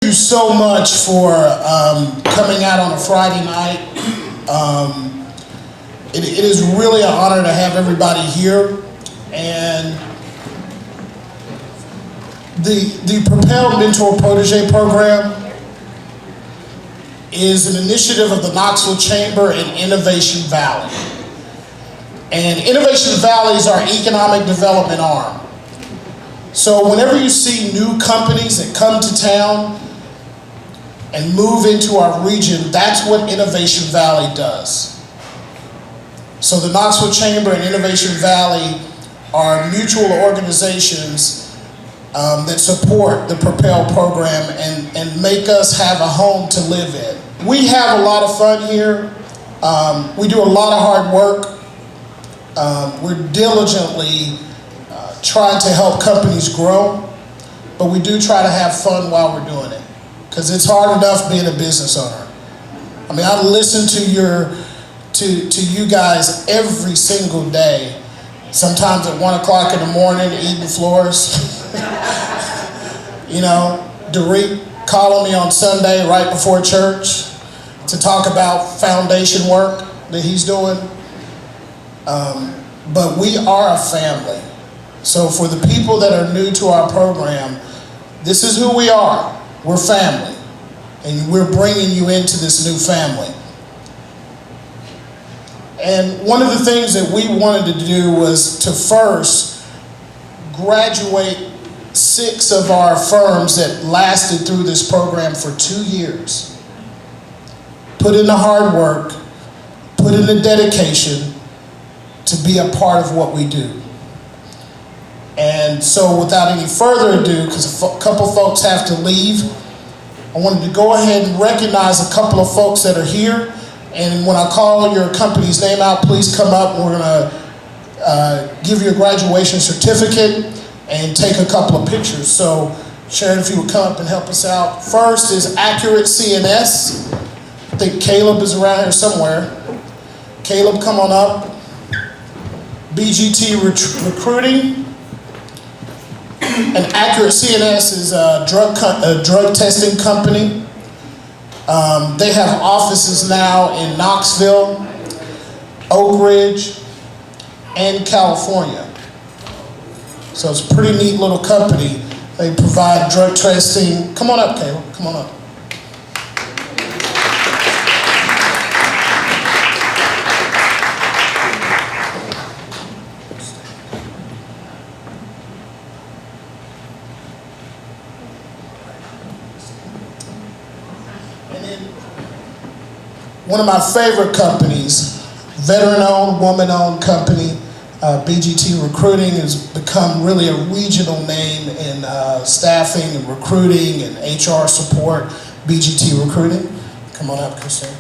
you so much for coming out on a Friday night. It is really an honor to have everybody here. And the Propel Mentor Protege program is an initiative of the Knoxville Chamber and Innovation Valley. And Innovation Valley is our economic development arm. So whenever you see new companies that come to town and move into our region, that's what Innovation Valley does. So the Knoxville Chamber and Innovation Valley are mutual organizations that support the Propel program and make us have a home to live in. We have a lot of fun here. We do a lot of hard work. We're diligently trying to help companies grow, but we do try to have fun while we're doing it, because it's hard enough being a business owner. I mean, I listen to you guys every single day, sometimes at 1 o'clock in the morning, eating floors. You know, Derek calling me on Sunday right before church to talk about foundation work that he's doing. But we are a family. So for the people that are new to our program, this is who we are. We're family. And we're bringing you into this new family. And one of the things that we wanted to do was to first graduate 6 of our firms that lasted through this program for 2 years. Put in the hard work, put in the dedication to be a part of what we do. And so without any further ado, because a couple folks have to leave, I wanted to go ahead and recognize a couple of folks that are here. And when I call your company's name out, please come up and we're gonna give you a graduation certificate and take a couple of pictures. So Sharon, if you would come up and help us out. First is Accurate CNS. I think Caleb is around here somewhere. Caleb, come on up. BGT Recruiting. And Accurate CNS is a drug testing company. They have offices now in Knoxville, Oak Ridge, and California. So it's a pretty neat little company. They provide drug testing. Come on up, Caleb. Come on up. One of my favorite companies, veteran-owned, woman-owned company, BGT Recruiting, has become really a regional name in staffing and recruiting and HR support. BGT Recruiting. Come on up, Christine.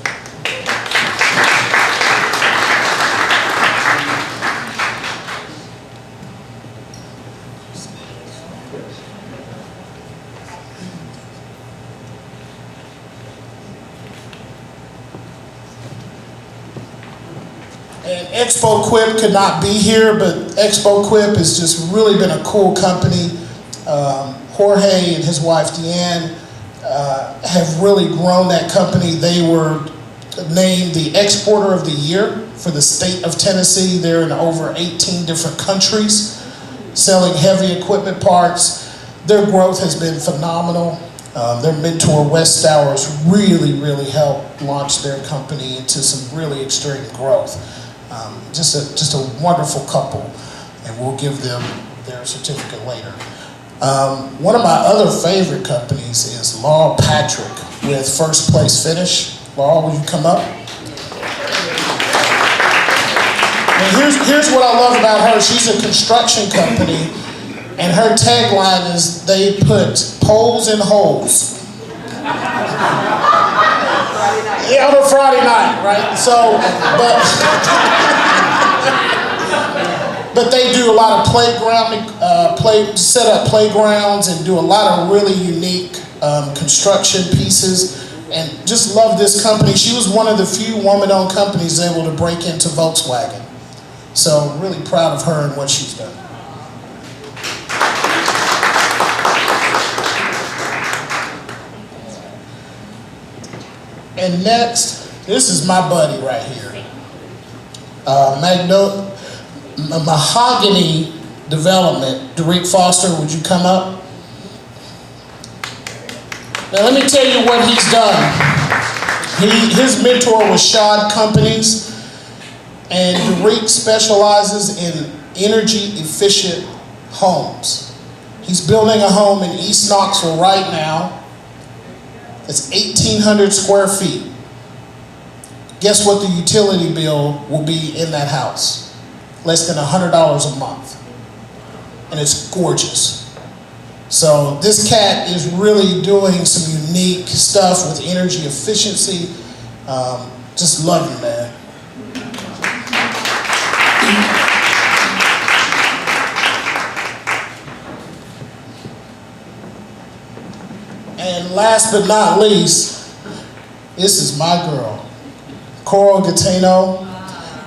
And Expo Quip could not be here, but Expo Quip has just really been a cool company. Jorge and his wife Deanne have really grown that company. They were named the Exporter of the Year for the state of Tennessee. They're in over 18 different countries selling heavy equipment parts. Their growth has been phenomenal. Their mentor, Wes Stowers, really helped launch their company into some really extreme growth. Just a wonderful couple, and we'll give them their certificate later. One of my other favorite companies is Laurel Patrick with First Place Finish. Laurel, will you come up? And here's what I love about her. She's a construction company, and her tagline is, they put poles in holes. Yeah, on a Friday night, right? So, but they do a lot of set up playgrounds and do a lot of really unique construction pieces. And just love this company. She was one of the few woman-owned companies able to break into Volkswagen. So really proud of her and what she's done. And next, this is my buddy right here. Mahogany Development. Derek Foster, would you come up? Now let me tell you what he's done. His mentor was Shad Companies, and Derek specializes in energy efficient homes. He's building a home in East Knoxville right now. It's 1,800 square feet. Guess what the utility bill will be in that house? Less than $100 a month. And it's gorgeous. So this cat is really doing some unique stuff with energy efficiency. Just love you, man. And last but not least, this is my girl, Coral Gatino.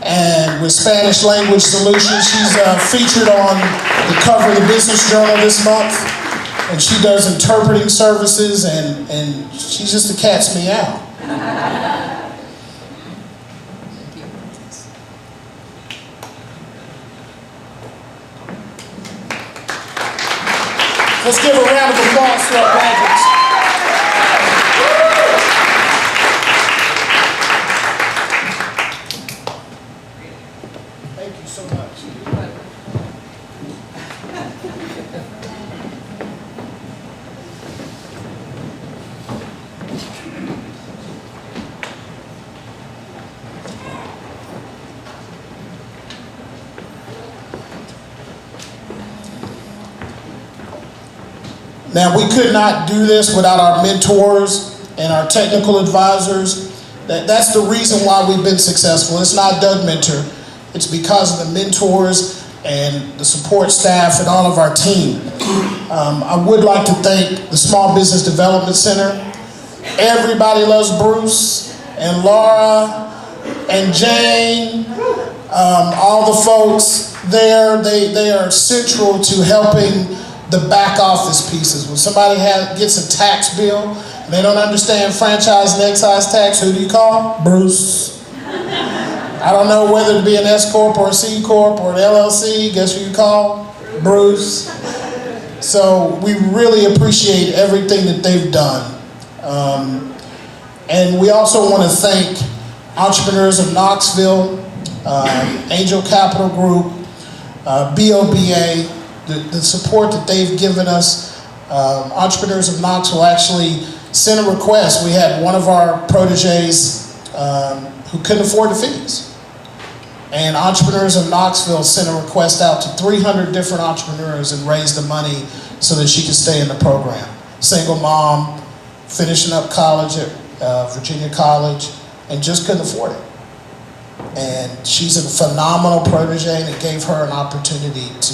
And with Spanish Language Solutions, she's featured on the cover of the Business Journal this month. And she does interpreting services, and she's just a cat's meow. Let's give a round of applause to our graduates. Thank you so much. Now, we could not do this without our mentors and our technical advisors. That's the reason why we've been successful. It's not Doug Mentor. It's because of the mentors and the support staff and all of our team. I would like to thank the Small Business Development Center. Everybody loves Bruce and Laura and Jane. All the folks there, they are central to helping the back office pieces. When somebody gets a tax bill and they don't understand franchise and excise tax, who do you call? Bruce. I don't know whether to be an S Corp or a C Corp or an LLC. Guess who you call? Bruce. So we really appreciate everything that they've done. And we also want to thank Entrepreneurs of Knoxville, Angel Capital Group, BOBA, the support that they've given us. Entrepreneurs of Knoxville actually sent a request. We had one of our proteges who couldn't afford the fees. And Entrepreneurs of Knoxville sent a request out to 300 different entrepreneurs and raised the money so that she could stay in the program. Single mom, finishing up college at Virginia College, and just couldn't afford it. And she's a phenomenal protege, and it gave her an opportunity to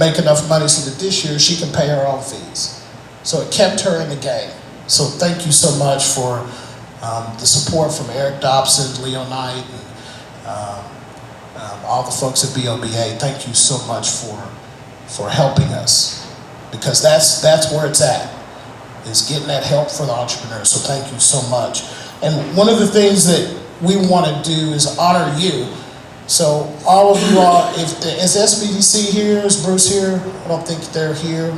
make enough money so that this year she can pay her own fees. So it kept her in the game. So thank you so much for the support from Eric Dobson, Leo Knight, and all the folks at BOBA. Thank you so much for helping us, because that's where it's at, is getting that help for the entrepreneurs. So thank you so much. And one of the things that we want to do is honor you. So all of you all, is SBDC here? Is Bruce here? I don't think they're here.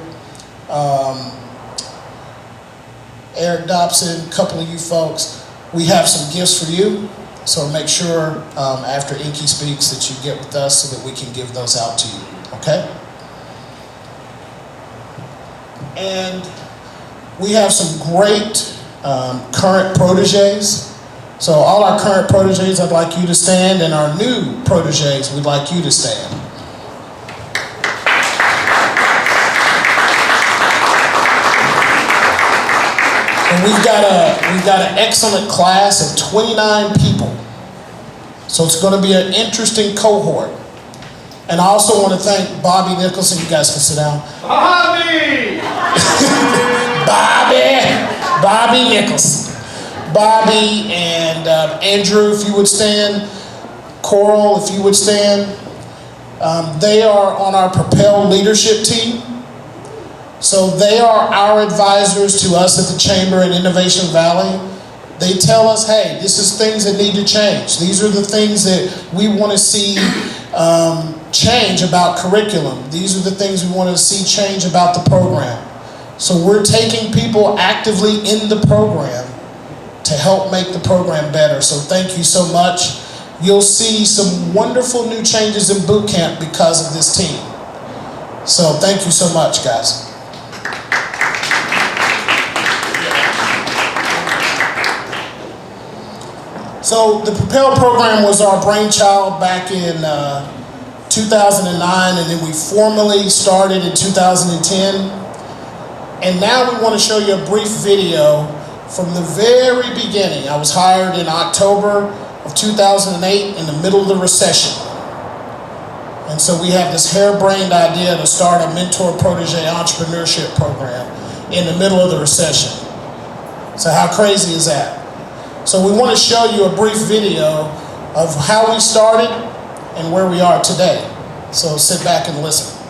Eric Dobson, a couple of you folks, we have some gifts for you. So make sure after Inky speaks that you get with us so that we can give those out to you, okay? And we have some great current proteges. So all our current proteges, I'd like you to stand, and our new proteges, we'd like you to stand. And we've got an excellent class of 29 people. So it's going to be an interesting cohort. And I also want to thank Bobby Nicholson. You guys can sit down. Bobby! Bobby Nicholson. Bobby and Andrew, if you would stand. Coral, if you would stand. They are on our Propel leadership team. So they are our advisors to us at the Chamber in Innovation Valley. They tell us, hey, this is things that need to change. These are the things that we want to see change about curriculum. These are the things we want to see change about the program. So we're taking people actively in the program to help make the program better. So thank you so much. You'll see some wonderful new changes in boot camp because of this team. So thank you so much, guys. So the Propel program was our brainchild back in 2009, and then we formally started in 2010. And now we want to show you a brief video from the very beginning. I was hired in October of 2008 in the middle of the recession. And so we have this harebrained idea to start a mentor protege entrepreneurship program in the middle of the recession. So how crazy is that? So we want to show you a brief video of how we started and where we are today. So sit back and listen.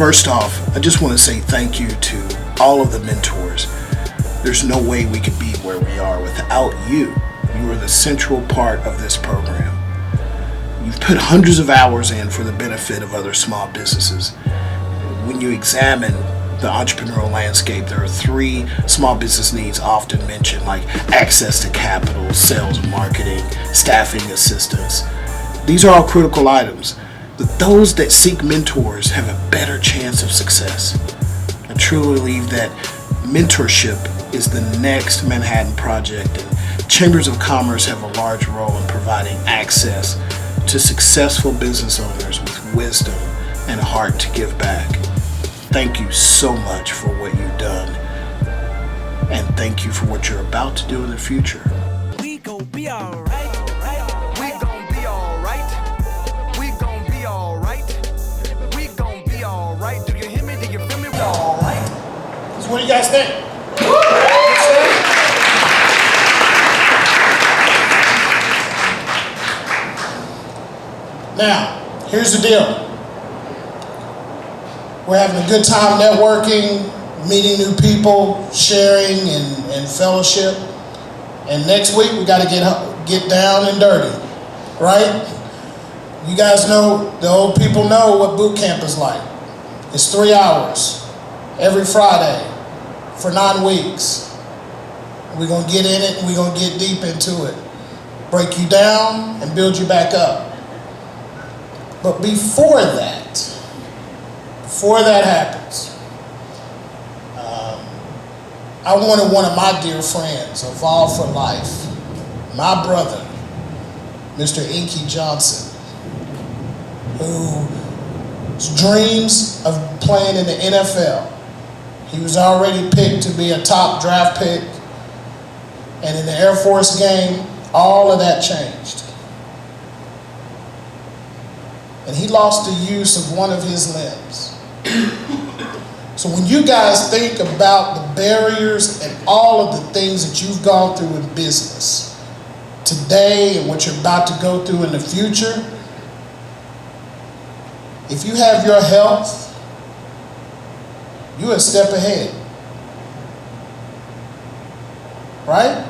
First off, I just want to say thank you to all of the mentors. There's no way we could be where we are without you. You are the central part of this program. You've put hundreds of hours in for the benefit of other small businesses. When you examine the entrepreneurial landscape, there are 3 small business needs often mentioned, like access to capital, sales and marketing, staffing assistance. These are all critical items. But those that seek mentors have a better chance of success. I truly believe that mentorship is the next Manhattan Project, and chambers of commerce have a large role in providing access to successful business owners with wisdom and a heart to give back. Thank you so much for what you've done, and thank you for what you're about to do in the future. We gon' be alright. We gon' be alright. We gon' be alright. We gon' be alright. Do you hear me? Do you feel me? We alright. So what do you guys think? Now, here's the deal. We're having a good time networking, meeting new people, sharing and fellowship. And next week we got to get down and dirty, right? You guys know, the old people know what boot camp is like. It's 3 hours every Friday for 9 weeks. We're going to get in it and we're going to get deep into it. Break you down and build you back up. But before that happens, I wanted one of my dear friends, Evolve for Life, my brother, Mr. Inky Johnson, whose dreams of playing in the NFL, he was already picked to be a top draft pick, and in the Air Force game, all of that changed. And he lost the use of one of his limbs. So when you guys think about the barriers and all of the things that you've gone through in business today and what you're about to go through in the future, if you have your health, you're a step ahead. Right?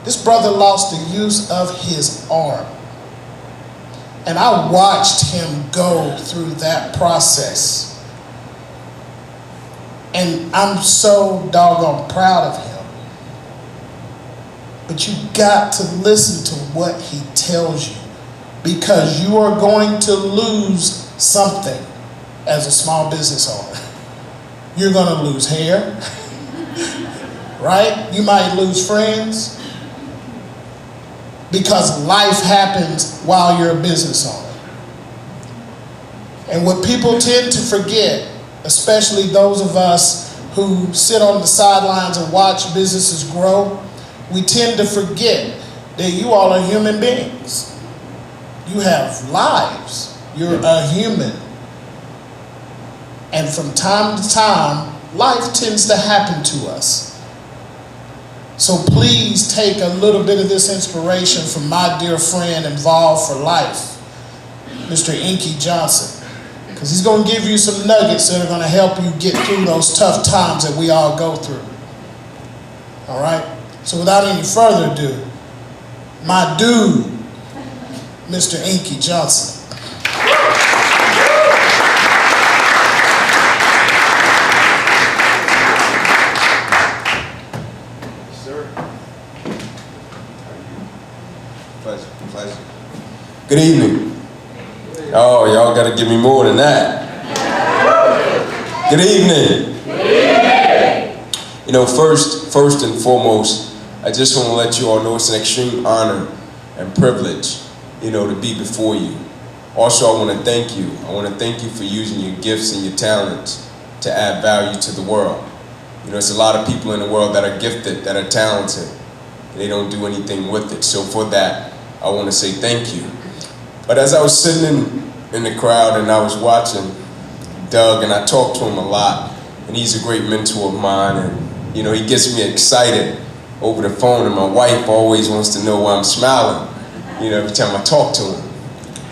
This brother lost the use of his arm. And I watched him go through that process. And I'm so doggone proud of him. But you got to listen to what he tells you, because you are going to lose something as a small business owner. You're going to lose hair, right? You might lose friends, because life happens while you're a business owner. And what people tend to forget, especially those of us who sit on the sidelines and watch businesses grow, we tend to forget that you all are human beings. You have lives. You're a human. And from time to time, life tends to happen to us. So please take a little bit of this inspiration from my dear friend Evolve for Life, Mr. Inky Johnson, because he's going to give you some nuggets that are going to help you get through those tough times that we all go through. All right? So without any further ado, my dude, Mr. Inky Johnson. Pleasure. Good evening. Oh, y'all gotta give me more than that. Good evening. You know, first and foremost, I just want to let you all know it's an extreme honor and privilege, you know, to be before you. Also, I want to thank you. I want to thank you for using your gifts and your talents to add value to the world. You know, there's a lot of people in the world that are gifted, that are talented, and they don't do anything with it. So for that, I want to say thank you. But as I was sitting in the crowd and I was watching Doug, and I talked to him a lot, and he's a great mentor of mine, and you know, he gets me excited over the phone, and my wife always wants to know why I'm smiling, you know, every time I talk to him.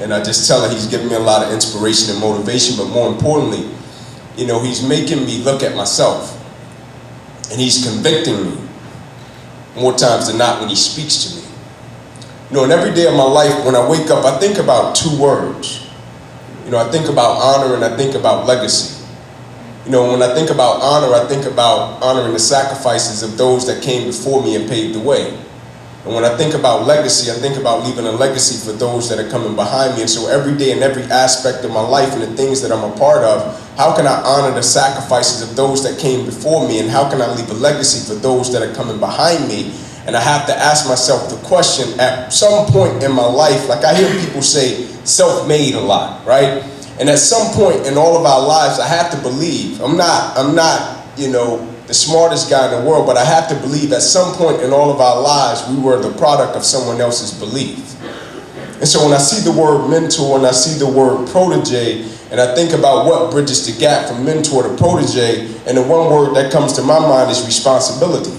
And I just tell her he's giving me a lot of inspiration and motivation, but more importantly, he's making me look at myself. And he's convicting me more times than not when he speaks to me. And every day of my life, when I wake up, I think about two words. I think about honor and I think about legacy. When I think about honor, I think about honoring the sacrifices of those that came before me and paved the way. And when I think about legacy, I think about leaving a legacy for those that are coming behind me. And so every day in every aspect of my life and the things that I'm a part of, how can I honor the sacrifices of those that came before me? And how can I leave a legacy for those that are coming behind me? And I have to ask myself the question at some point in my life, like I hear people say self-made a lot, right? And at some point in all of our lives, I have to believe, I'm not, the smartest guy in the world, but I have to believe at some point in all of our lives, we were the product of someone else's belief. And so when I see the word mentor and I see the word protege, and I think about what bridges the gap from mentor to protege, and the one word that comes to my mind is responsibility,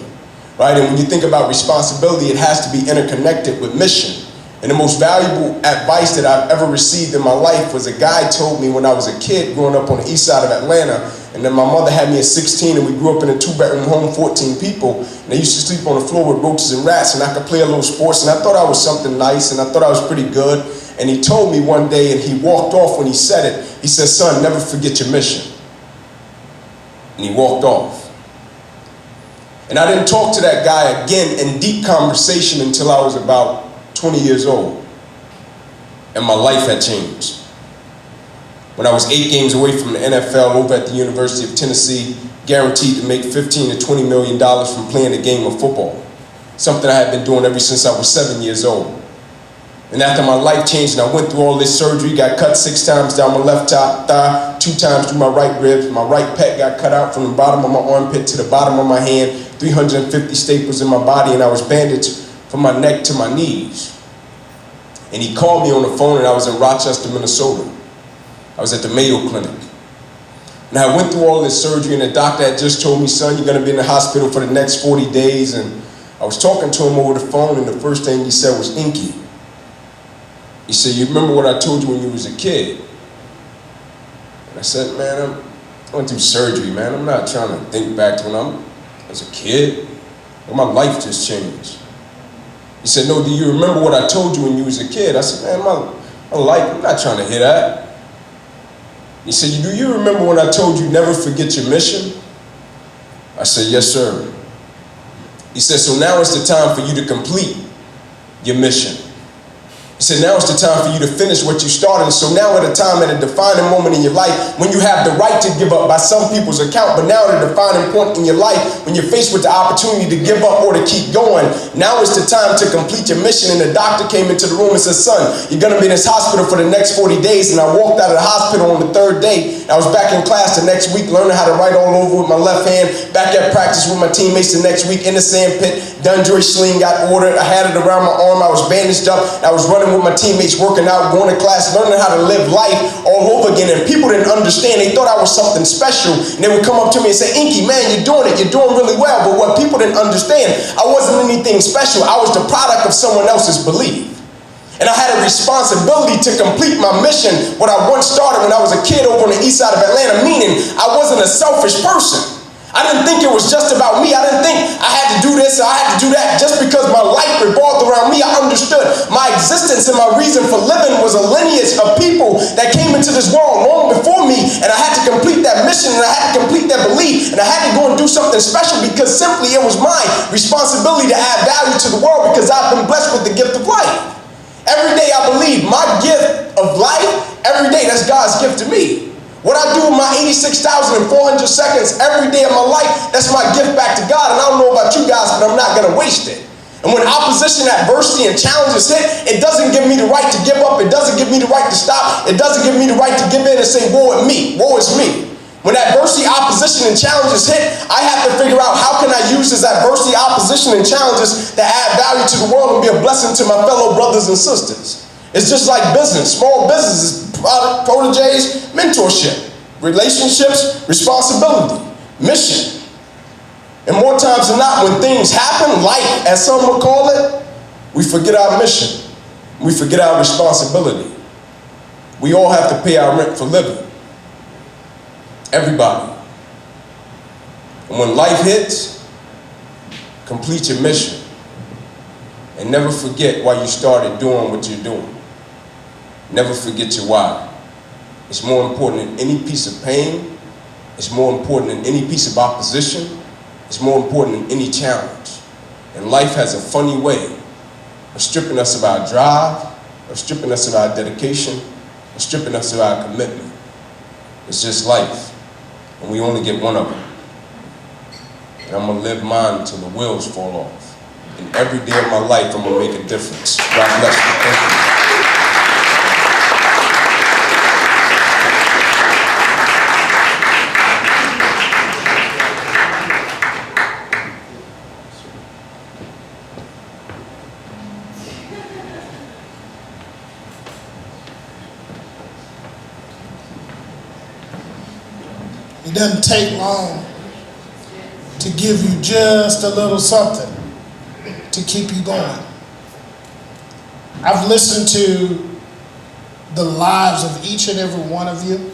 right? And when you think about responsibility, it has to be interconnected with mission. And the most valuable advice that I've ever received in my life was a guy told me when I was a kid growing up on the east side of Atlanta, and then my mother had me at 16 and we grew up in a 2-bedroom home, 14 people, and I used to sleep on the floor with roaches and rats, and I could play a little sports, and I thought I was something nice, and I thought I was pretty good. And he told me one day, and he walked off when he said it, he said, "Son, never forget your mission." And he walked off. And I didn't talk to that guy again in deep conversation until I was about 20 years old, and my life had changed. When I was 8 games away from the NFL over at the University of Tennessee, guaranteed to make $15 to $20 million from playing a game of football, something I had been doing ever since I was 7 years old. And after my life changed and I went through all this surgery, got cut 6 times down my left thigh, 2 times through my right ribs, my right pec got cut out from the bottom of my armpit to the bottom of my hand, 350 staples in my body, and I was bandaged from my neck to my knees. And he called me on the phone, and I was in Rochester, Minnesota. I was at the Mayo Clinic. And I went through all this surgery, and the doctor had just told me, "Son, you're going to be in the hospital for the next 40 days. And I was talking to him over the phone, and the first thing he said was, "Inky." He said, "You remember what I told you when you was a kid?" And I said, "Man, I went through surgery, man. I'm not trying to think back to when I was a kid. My life just changed." He said, "No, do you remember what I told you when you was a kid?" I said, "Man, my life, I'm not trying to hear that." He said, "Do you remember when I told you never forget your mission?" I said, "Yes, sir." He said, "So now it's the time for you to complete your mission." He said, "Now it's the time for you to finish what you started. So now at a time, at a defining moment in your life, when you have the right to give up by some people's account, but now at a defining point in your life, when you're faced with the opportunity to give up or to keep going, now is the time to complete your mission." And the doctor came into the room and said, "Son, you're going to be in this hospital for the next 40 days. And I walked out of the hospital on the 3rd day. I was back in class the next week, learning how to write all over with my left hand, back at practice with my teammates the next week in the sand pit. Dunjoy sling got ordered. I had it around my arm. I was bandaged up. I was running with my teammates, working out, going to class, learning how to live life all over again." And people didn't understand. They thought I was something special. And they would come up to me and say, "Inky, man, you're doing it. You're doing really well." But what people didn't understand, I wasn't anything special. I was the product of someone else's belief. And I had a responsibility to complete my mission, what I once started when I was a kid over on the east side of Atlanta, meaning I wasn't a selfish person. I didn't think it was just about me. I didn't think I had to do this or I had to do that just because my life revolved around me. I understood my existence and my reason for living was a lineage of people that came into this world long before me, and I had to complete that mission, and I had to complete that belief, and I had to go and do something special because simply it was my responsibility to add value to the world because I've been blessed with the gift of life. Every day I believe my gift of life, every day that's God's gift to me. What I do with my 86,400 seconds every day of my life, that's my gift back to God. And I don't know about you guys, but I'm not going to waste it. And when opposition, adversity, and challenges hit, it doesn't give me the right to give up. It doesn't give me the right to stop. It doesn't give me the right to give in and say, "Woe is me, woe is me." When adversity, opposition, and challenges hit, I have to figure out how can I use this adversity, opposition, and challenges to add value to the world and be a blessing to my fellow brothers and sisters. It's just like business, small businesses, proteges, mentorship, relationships, responsibility, mission. And more times than not, when things happen, life, as some would call it, we forget our mission. We forget our responsibility. We all have to pay our rent for living. Everybody. And when life hits, complete your mission. And never forget why you started doing what you're doing. Never forget your why. It's more important than any piece of pain. It's more important than any piece of opposition. It's more important than any challenge. And life has a funny way of stripping us of our drive, of stripping us of our dedication, of stripping us of our commitment. It's just life, and we only get one of them. And I'm gonna live mine until the wheels fall off. And every day of my life, I'm gonna make a difference. God bless you. Thank you. It doesn't take long to give you just a little something to keep you going. I've listened to the lives of each and every one of you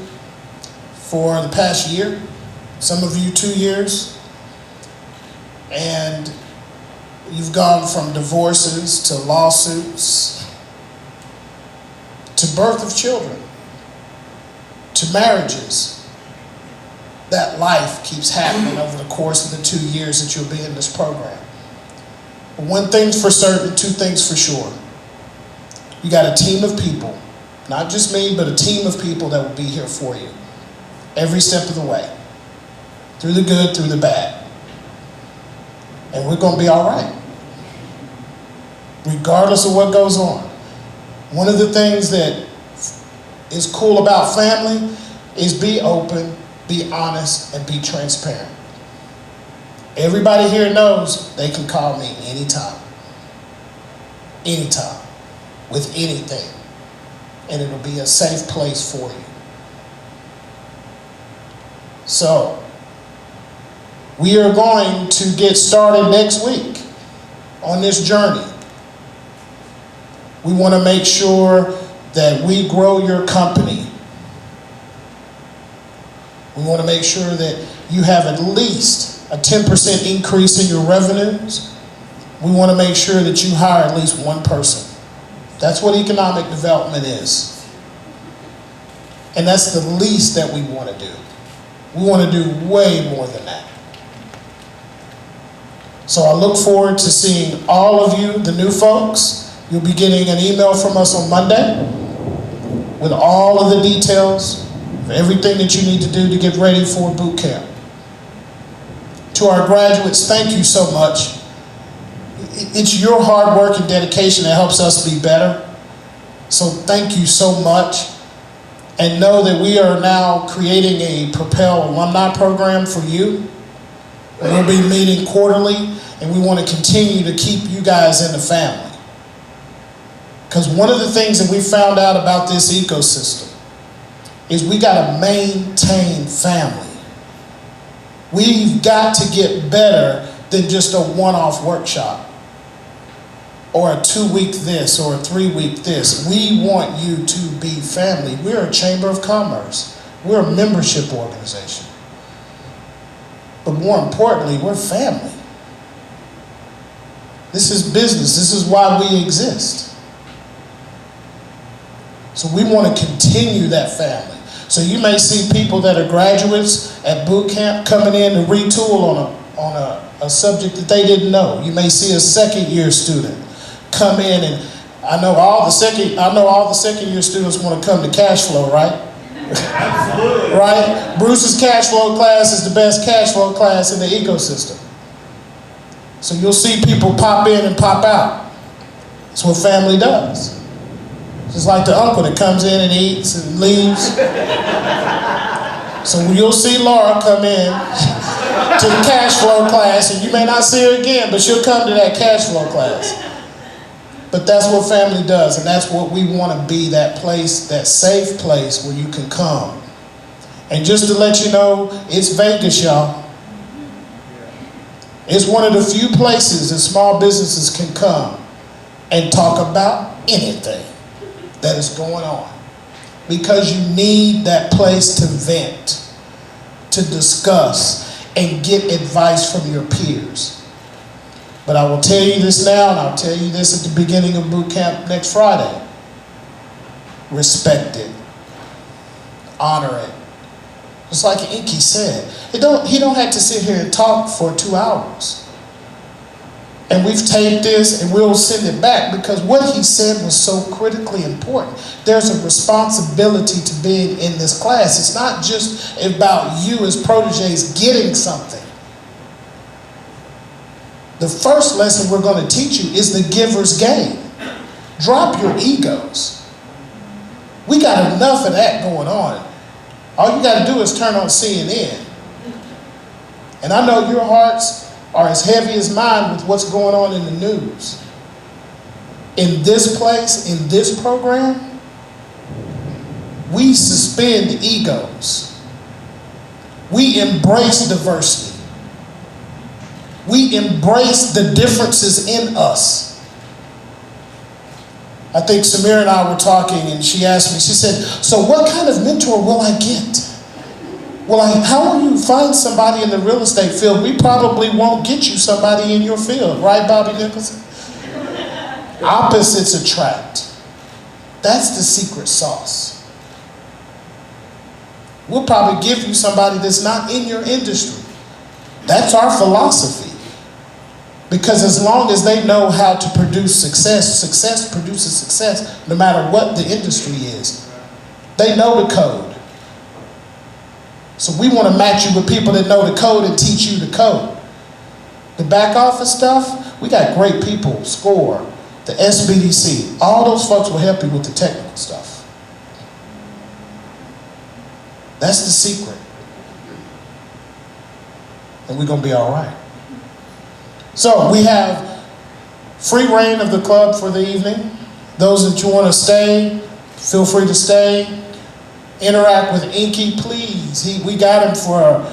for the past year, some of you 2 years, and you've gone from divorces to lawsuits to birth of children to marriages. That life keeps happening over the course of the 2 years that you'll be in this program. But one thing's for certain, two things for sure. You got a team of people, not just me, but a team of people that will be here for you every step of the way, through the good, through the bad. And we're going to be all right, regardless of what goes on. One of the things that is cool about family is be open, be honest, and be transparent. Everybody here knows they can call me anytime, with anything, and it'll be a safe place for you. So, we are going to get started next week on this journey. We want to make sure that we grow your company. We want to make sure that you have at least a 10% increase in your revenues. We want to make sure that you hire at least one person. That's what economic development is. And that's the least that we want to do. We want to do way more than that. So I look forward to seeing all of you, the new folks. You'll be getting an email from us on Monday with all of the details, everything that you need to do to get ready for boot camp. To our graduates, thank you so much. It's your hard work and dedication that helps us be better. So thank you so much. And know that we are now creating a Propel alumni program for you. We'll be meeting quarterly, and we want to continue to keep you guys in the family. Because one of the things that we found out about this ecosystem is we got to maintain family. We've got to get better than just a one-off workshop or a 2-week this or a 3-week this. We want you to be family. We're a chamber of commerce. We're a membership organization. But more importantly, we're family. This is business. This is why we exist. So we want to continue that family. So you may see people that are graduates at boot camp coming in to retool on a subject that they didn't know. You may see a second-year student come in, and I know all the second-year students want to come to cash flow, right? Absolutely. Right? Bruce's cash flow class is the best cash flow class in the ecosystem. So you'll see people pop in and pop out. That's what family does. Just like the uncle that comes in and eats and leaves. So you'll see Laura come in to the cash flow class, and you may not see her again, but she'll come to that cash flow class. But that's what family does, and that's what we want to be, that place, that safe place where you can come. And just to let you know, it's Vegas, y'all. It's one of the few places that small businesses can come and talk about anything that is going on, because you need that place to vent. to discuss and get advice from your peers. But I will tell you this now, and I'll tell you this at the beginning of boot camp next Friday. Respect it. Honor it. Just like Inky said, he don't have to sit here and talk for 2 hours. And we've taped this and we'll send it back because what he said was so critically important. There's a responsibility to being in this class. It's not just about you as proteges getting something. The first lesson we're going to teach you is the giver's game. Drop your egos. We got enough of that going on. All you got to do is turn on CNN. And I know your hearts are as heavy as mine with what's going on in the news. In this place, in this program, we suspend egos. We embrace diversity. We embrace the differences in us. I think Samira and I were talking and she asked me, she said, so what kind of mentor will I get? Well, how will you find somebody in the real estate field? We probably won't get you somebody in your field, right, Bobby Nicholson? Opposites attract. That's the secret sauce. We'll probably give you somebody that's not in your industry. That's our philosophy. Because as long as they know how to produce success, success produces success no matter what the industry is. They know the code. So we want to match you with people that know the code and teach you the code. The back office stuff, we got great people, SCORE, the SBDC. All those folks will help you with the technical stuff. That's the secret. And we're going to be all right. So we have free reign of the club for the evening. Those that you want to stay, feel free to stay. Interact with Inky, please. We got him for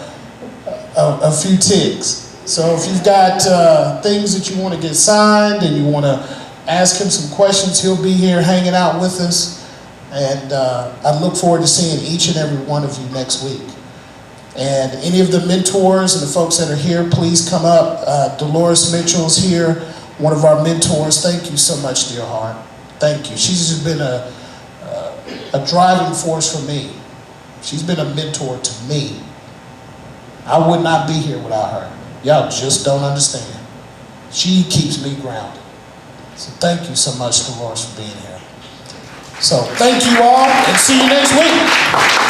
a few ticks. So if you've got things that you want to get signed and you want to ask him some questions, he'll be here hanging out with us. And I look forward to seeing each and every one of you next week. And any of the mentors and the folks that are here, please come up. Dolores Mitchell's here, one of our mentors. Thank you so much, dear heart. Thank you. She's just been a driving force for me. She's been a mentor to me. I would not be here without her. Y'all just don't understand. She keeps me grounded. So thank you so much, Dolores, for being here. So thank you all, and see you next week.